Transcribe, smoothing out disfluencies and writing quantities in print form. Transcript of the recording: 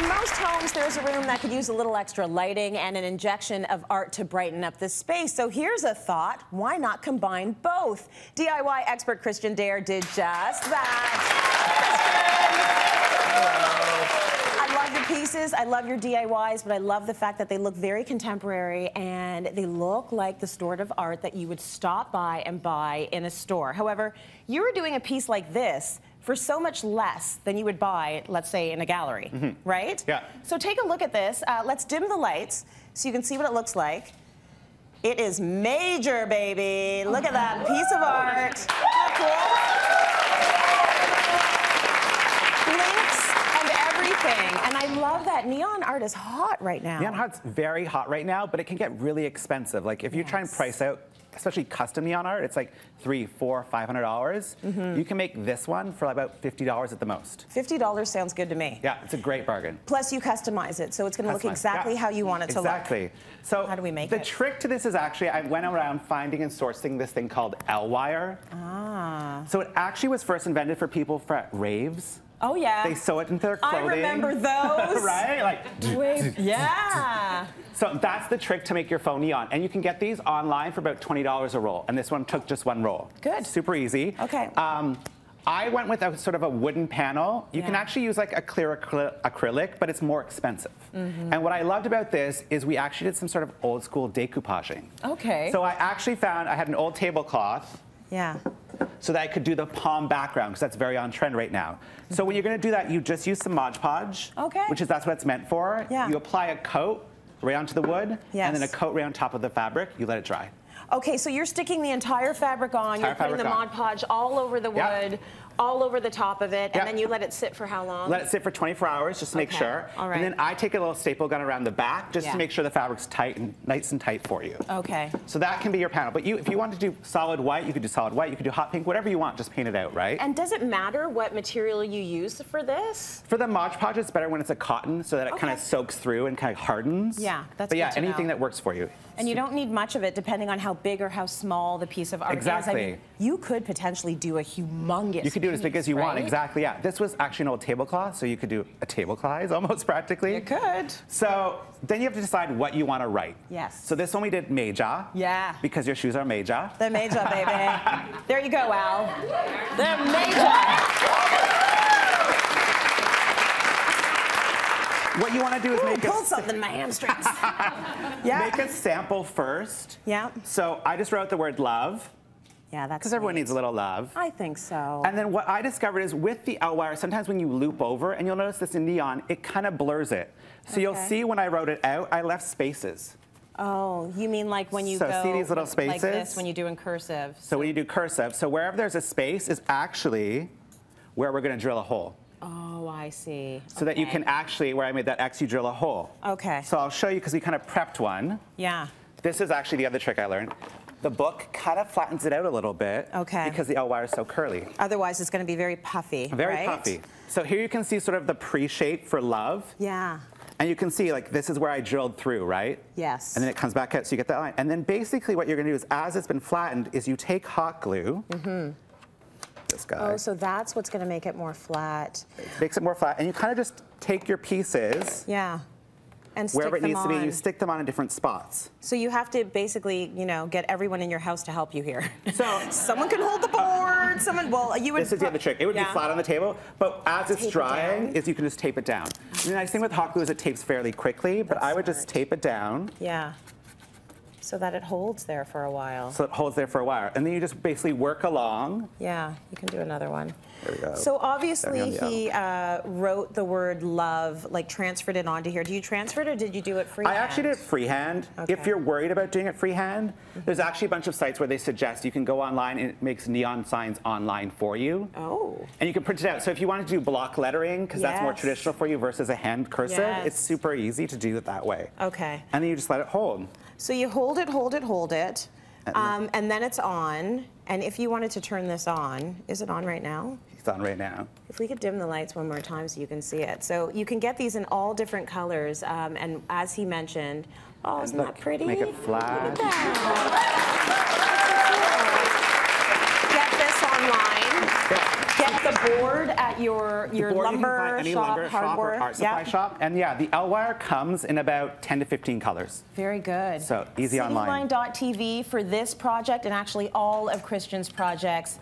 in most homes, there's a room that could use a little extra lighting and an injection of art to brighten up the space. So here's a thought. Why not combine both? DIY expert Christian Dare did just that. I love the pieces. I love your DIYs, but I love the fact that they look very contemporary and they look like the sort of art that you would stop by and buy in a store. However, you were doing a piece like this for so much less than you would buy, let's say, in a gallery, right? Yeah. So take a look at this. Let's dim the lights so you can see what it looks like. It is major, baby. Look at that piece of art. Isn't that cool? Blinks and everything. And I love that neon art is hot right now. Neon art's very hot right now, but it can get really expensive. Like if you try and price out, especially custom neon art, it's like $300, $400, $500. You can make this one for about $50 at the most. $50 sounds good to me. Yeah, it's a great bargain. Plus you customize it, so it's going to look exactly how you want it to look. Exactly. So how do we make the it? trick to this is actually, I went around finding and sourcing this thing called L-wire. So it actually was first invented for people for raves. Oh, yeah. They sew it into their clothing. I remember those. Right? Like, yeah. So that's the trick to make your phone neon. And you can get these online for about $20 a roll. And this one took just one roll. Good. Super easy. Okay. I went with a sort of a wooden panel. You can actually use like a clear acrylic, but it's more expensive. And what I loved about this is we actually did some sort of old school decoupaging. Okay. So I actually found I had an old tablecloth. Yeah. So that I could do the palm background, because that's very on trend right now. So when you're going to do that, you just use some Mod Podge, that's what it's meant for. Yeah. You apply a coat right onto the wood, and then a coat right on top of the fabric. You let it dry. Okay, so you're sticking the entire fabric on, you're putting the Mod Podge all over the wood, all over the top of it, and then you let it sit for how long? Let it sit for 24 hours just to make sure. All right. And then I take a little staple gun around the back just to make sure the fabric's tight and nice and tight for you. Okay. So that can be your panel. But if you want to do solid white, you could do solid white, you could do hot pink, whatever you want, just paint it out, right? And does it matter what material you use for this? For the Mod Podge, it's better when it's a cotton so that it kind of soaks through and kind of hardens. Yeah, that's But yeah, good to anything know. that works for you. And you don't need much of it depending on how big or how small the piece of art is. I mean, you could potentially do a humongous You could do it as big as you want, right? exactly, yeah. This was actually an old tablecloth, so you could do a tablecloth almost practically. You could. So then you have to decide what you want to write. Yes. So this one we did major. Yeah. Because your shoes are major. They're major, baby. There you go, Al. They're major. What you want to do is make pull something in my hamstrings. Make a sample first. Yeah. So I just wrote the word love. Yeah, that's because everyone needs a little love. I think so. And then what I discovered is with the L-wire, sometimes when you loop over, and you'll notice this in neon, it kind of blurs it. So you'll see when I wrote it out, I left spaces. Oh, you mean like when you go see these little spaces? Like this when you do in cursive. So when you do cursive, so wherever there's a space is actually where we're going to drill a hole. Oh, I see. So that you can actually, where I made that X, you drill a hole. Okay. So I'll show you because we kind of prepped one. Yeah. This is actually the other trick I learned. The book kind of flattens it out a little bit. Okay. Because the L-wire is so curly. Otherwise, it's going to be very puffy. Very puffy. So here you can see sort of the pre-shape for love. Yeah. And you can see, like, this is where I drilled through, right? Yes. And then it comes back out, so you get that line. And then basically what you're going to do is, as it's been flattened, is you take hot glue. This guy. Oh, so that's what's going to make it more flat. It makes it more flat. And you kind of just take your pieces. Yeah. And stick wherever it them needs on. to be, you stick them on in different spots. So you have to basically, you know, get everyone in your house to help you here. So someone can hold the board, someone, well, you would... This is the other trick. It would be flat on the table, but as it's drying, you can just tape it down. The nice thing with hot glue is it tapes fairly quickly, but I would just tape it down. Yeah. So that it holds there for a while. So it holds there for a while. And then you just basically work along. Yeah, you can do another one. There we go. So obviously he wrote the word love, like transferred it onto here. Do you transfer it or did you do it freehand? I actually did it freehand. Okay. If you're worried about doing it freehand, there's actually a bunch of sites where they suggest you can go online and it makes neon signs online for you. Oh. And you can print it out. So if you want to do block lettering, because that's more traditional for you versus a hand cursive, it's super easy to do it that way. Okay. And then you just let it hold. So you hold it, hold it, hold it, and then it's on. And if you wanted to turn this on, is it on right now? It's on right now. If we could dim the lights one more time so you can see it. So you can get these in all different colors. And as he mentioned, oh, isn't that pretty? Make it flat. Look at that. Get this online. get the board at your board, you can lumber find any shop, lumber shop hardware. or art supply shop. And yeah, the L-wire comes in about 10 to 15 colors. Very good. So easy online. Cityline.tv for this project and actually all of Christian's projects.